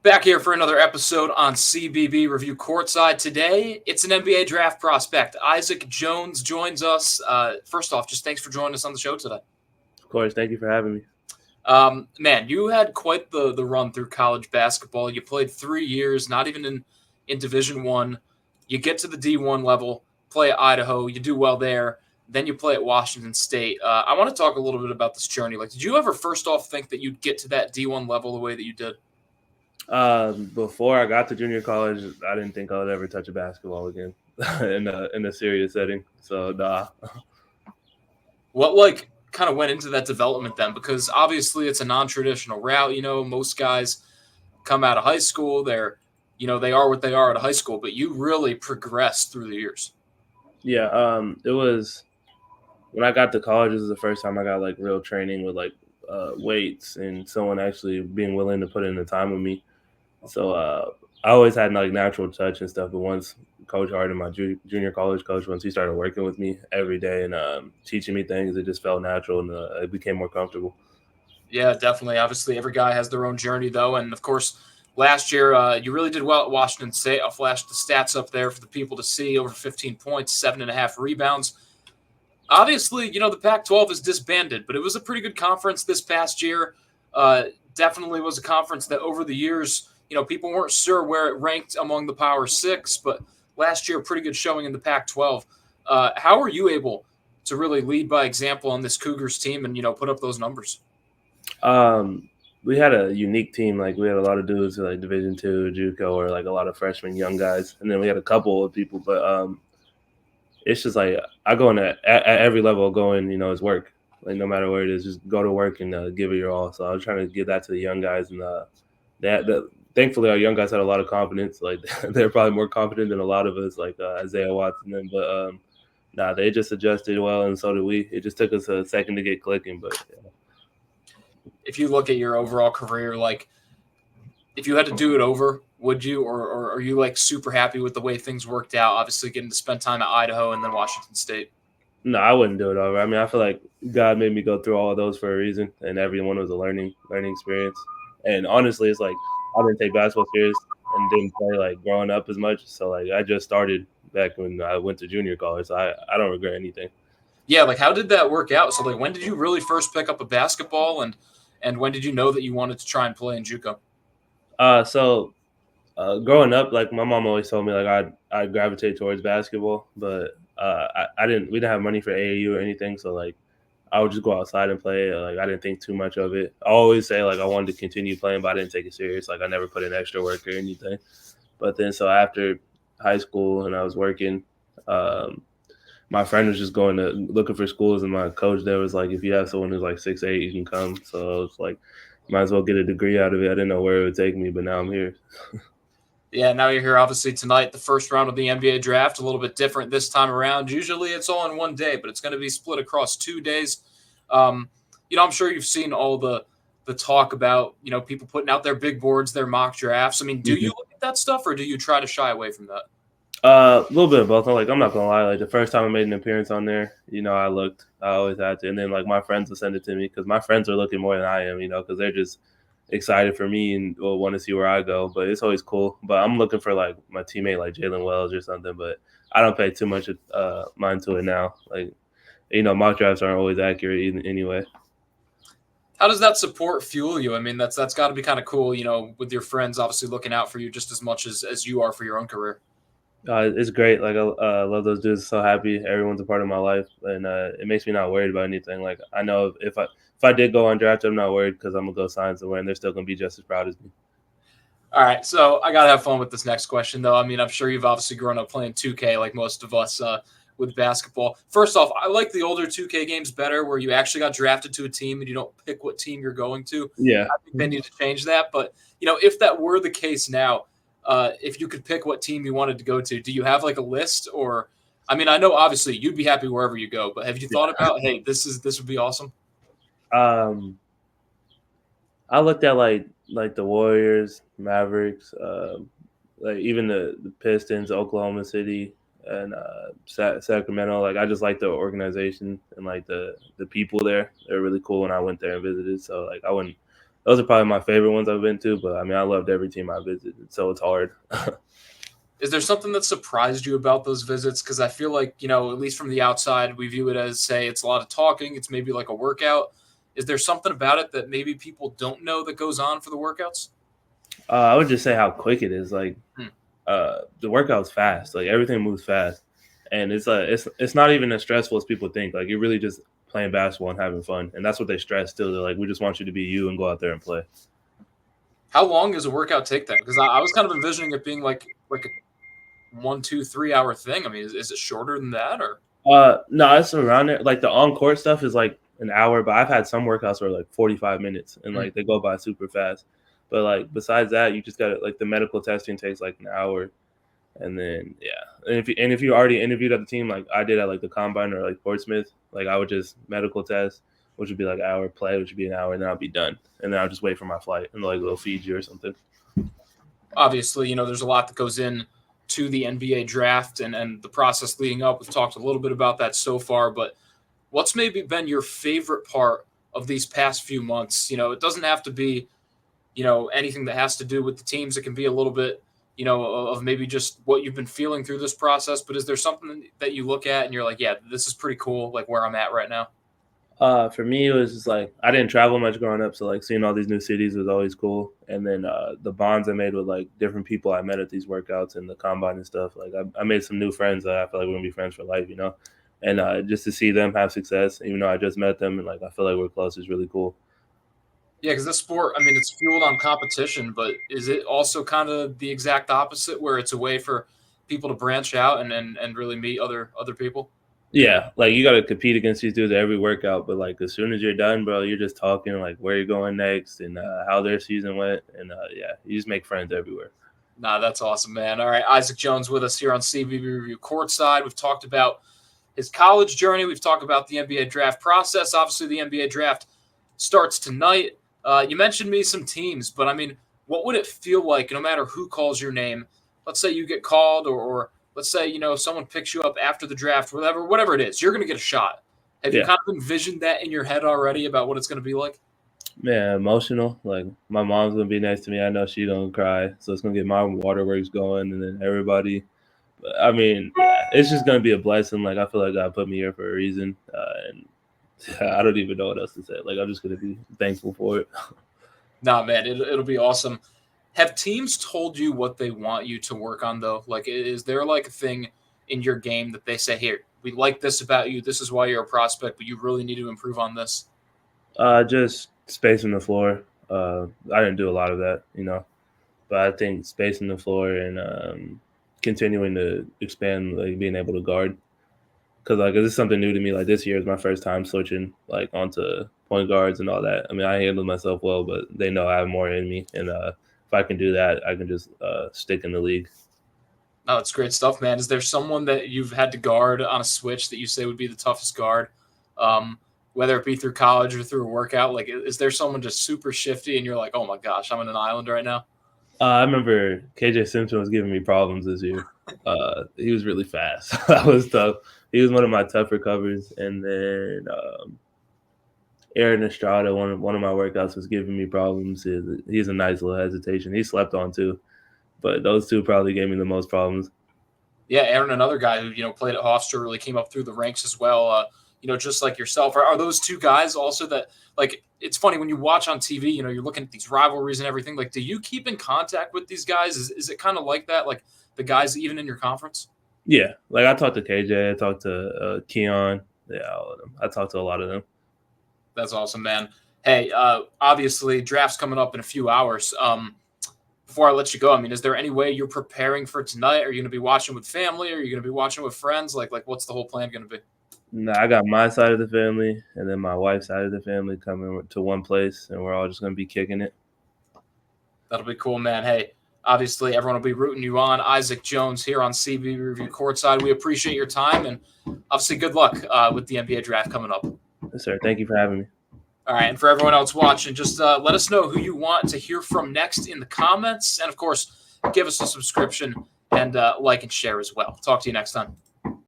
Back here for another episode on CBB Review Courtside. Today, it's an NBA draft prospect. Isaac Jones joins us. First off, just thanks for joining us on the show today. Of course, thank you for having me. Man, you had quite the run through college basketball. You played 3 years, not even in Division One. You get to the D1 level, play at Idaho. You do well there. Then you play at Washington State. I want to talk a little bit about this journey. Did you ever first off think that you'd get to that D1 level the way that you did? Before I got to junior college, I didn't think I would ever touch a basketball again in a serious setting. So nah. What kind of went into that development then? Because obviously it's a non-traditional route. Most guys come out of high school. They are what they are at a high school, but you really progressed through the years. Yeah. It was when I got to college. This is the first time I got real training with weights and someone actually being willing to put in the time with me. So I always had natural touch and stuff, but once Coach Harden, my junior college coach, once he started working with me every day and teaching me things, it just felt natural and it became more comfortable. Yeah, definitely. Obviously, every guy has their own journey, though, and of course, last year you really did well at Washington State. I'll flash the stats up there for the people to see: over 15 points, 7.5 rebounds. Obviously, the Pac-12 is disbanded, but it was a pretty good conference this past year. Definitely was a conference that over the years, people weren't sure where it ranked among the Power Six, but last year, pretty good showing in the Pac-12. How were you able to really lead by example on this Cougars team and, put up those numbers? We had a unique team. We had a lot of dudes Division II, JUCO, or a lot of freshmen, young guys, and then we had a couple of people. But it's just I go in at every level. Going, is work. No matter where it is, just go to work and give it your all. So I was trying to give that to the young guys, and thankfully, our young guys had a lot of confidence. They're probably more confident than a lot of us, Isaiah Watson. But they just adjusted well, and so did we. It just took us a second to get clicking, but yeah. If you look at your overall career, if you had to do it over, would you, or are you super happy with the way things worked out? Obviously, getting to spend time at Idaho and then Washington State. No, I wouldn't do it over. I mean, I feel like God made me go through all of those for a reason, and every one was a learning experience. And honestly, it's I didn't take basketball serious and didn't play growing up as much. So I just started back when I went to junior college. So I don't regret anything. Yeah, how did that work out? So when did you really first pick up a basketball, and when did you know that you wanted to try and play in JUCO? Growing up, my mom always told me I'd gravitate towards basketball, but we didn't have money for AAU or anything, so I would just go outside and play. I didn't think too much of it. I always say I wanted to continue playing, but I didn't take it serious. I never put in extra work or anything. But then so after high school and I was working, my friend was just looking for schools, and my coach there was if you have someone who's 6'8", you can come. So it's might as well get a degree out of it. I didn't know where it would take me, but now I'm here. Yeah, now you're here, obviously, tonight, the first round of the NBA draft, a little bit different this time around. Usually it's all in one day, but it's going to be split across 2 days. I'm sure you've seen all the talk about, people putting out their big boards, their mock drafts. I mean, do you look at that stuff, or do you try to shy away from that? A little bit of both. I'm not going to lie. The first time I made an appearance on there, I looked. I always had to. And then, my friends will send it to me because my friends are looking more than I am, because they're just excited for me and will want to see where I go, but it's always cool. But I'm looking for my teammate Jalen Wells or something, but I don't pay too much mind to it now. Mock drafts aren't always accurate anyway. How does that support fuel you? I mean, that's got to be kind of cool, with your friends obviously looking out for you just as much as you are for your own career. It's great. I love those dudes. So happy everyone's a part of my life, and it makes me not worried about anything. I know if I did go undrafted, I'm not worried because I'm gonna go sign somewhere, and they're still gonna be just as proud as me. All right, so I gotta have fun with this next question, though. I mean, I'm sure you've obviously grown up playing 2K like most of us with basketball. First off, I like the older 2K games better, where you actually got drafted to a team and you don't pick what team you're going to. Yeah, I think they need to change that. But if that were the case now, if you could pick what team you wanted to go to, do you have a list? Or, I mean, I know obviously you'd be happy wherever you go, but have you thought about, hey, this would be awesome? I looked at the Warriors, Mavericks, even the Pistons, Oklahoma City, and Sacramento. I just like the organization and the people there. They're really cool when I went there and visited. So I wouldn't those are probably my favorite ones I've been to. But I mean, I loved every team I visited, so it's hard. Is there something that surprised you about those visits? Because I feel like, at least from the outside, we view it as, say, it's a lot of talking. It's maybe like a workout. Is there something about it that maybe people don't know that goes on for the workouts? I would just say how quick it is. Like Hmm. the workout's fast. Like everything moves fast, and it's not even as stressful as people think. Like you're really just playing basketball and having fun, and that's what they stress too. They're like, we just want you to be you and go out there and play. How long does a workout take then? Because I was kind of envisioning it being like a 1, 2, 3 hour thing. I mean, is it shorter than that or? No, it's around there. Like the on court stuff is like an hour, but I've had some workouts where like 45 minutes and like they go by super fast. But like besides that, you just got like the medical testing takes like an hour, and then and if you already interviewed at the team, like I did at like the combine or like Portsmouth, like I would just medical test, which would be like an hour, play, which would be an hour, and then I'll be done, and then I'll just wait for my flight and like they'll feed you or something. Obviously, there's a lot that goes in to the NBA draft and the process leading up. We've talked a little bit about that so far, but what's maybe been your favorite part of these past few months? It doesn't have to be, anything that has to do with the teams. It can be a little bit, of maybe just what you've been feeling through this process. But is there something that you look at and you're like, yeah, this is pretty cool, like where I'm at right now? For me, it was just like I didn't travel much growing up, so like seeing all these new cities was always cool. And then the bonds I made with like different people I met at these workouts and the combine and stuff. Like I made some new friends that I feel like we're gonna be friends for life, And just to see them have success, even though I just met them and like I feel like we're close, is really cool. Yeah, because this sport, I mean, it's fueled on competition, but is it also kind of the exact opposite where it's a way for people to branch out and really meet other people? Yeah, like you got to compete against these dudes at every workout, but like as soon as you're done, bro, you're just talking like where you're going next and how their season went, and you just make friends everywhere. Nah, that's awesome, man. All right, Isaac Jones with us here on CBB Review Courtside. We've talked about his college journey. We've talked about the NBA draft process. Obviously, the NBA draft starts tonight. You mentioned me some teams, but I mean, what would it feel like, no matter who calls your name? Let's say you get called, or let's say someone picks you up after the draft, whatever it is, you're going to get a shot. Have you Yeah, kind of envisioned that in your head already about what it's going to be like? man, emotional. Like my mom's gonna be next to me. I know she don't cry, so it's gonna get my waterworks going, and then everybody. But I mean, it's just gonna be a blessing. Like I feel like God put me here for a reason, and I don't even know what else to say. Like I'm just gonna be thankful for it. Nah, man, it'll be awesome. Have teams told you what they want you to work on, though? Like, is there like a thing in your game that they say, here, we like this about you. This is why you're a prospect, but you really need to improve on this? Just spacing the floor. I didn't do a lot of that, but I think spacing the floor and continuing to expand, like being able to guard, because like this is something new to me. Like this year is my first time switching like onto point guards and all that. I mean, I handle myself well, but they know I have more in me, and if I can do that, I can just stick in the league. No, it's great stuff, man. Is there someone that you've had to guard on a switch that you say would be the toughest guard, whether it be through college or through a workout? Like, is there someone just super shifty and you're like, oh my gosh, I'm in an island right now? I remember KJ Simpson was giving me problems this year. He was really fast. That was tough. He was one of my tougher covers, and then Aaron Estrada, one of my workouts, was giving me problems. He's a nice little hesitation. He slept on too, but those two probably gave me the most problems. Yeah, Aaron, another guy who played at Hofstra, really came up through the ranks as well. Just like yourself, are those two guys also that like? It's funny when you watch on TV. You're looking at these rivalries and everything. Like, do you keep in contact with these guys? Is it kind of like that? Like the guys even in your conference? Yeah, like I talked to KJ, I talked to Keon, yeah, all of them. I talked to a lot of them. That's awesome, man. Hey, obviously, draft's coming up in a few hours. Before I let you go, I mean, is there any way you're preparing for tonight? Are you going to be watching with family? Are you going to be watching with friends? Like, what's the whole plan going to be? No, I got my side of the family, and then my wife's side of the family coming to one place, and we're all just gonna be kicking it. That'll be cool, man. Hey, obviously, everyone will be rooting you on. Isaac Jones here on CB Review Courtside. We appreciate your time, and obviously, good luck with the NBA draft coming up. Yes, sir. Thank you for having me. All right, and for everyone else watching, just let us know who you want to hear from next in the comments, and of course, give us a subscription and like and share as well. Talk to you next time.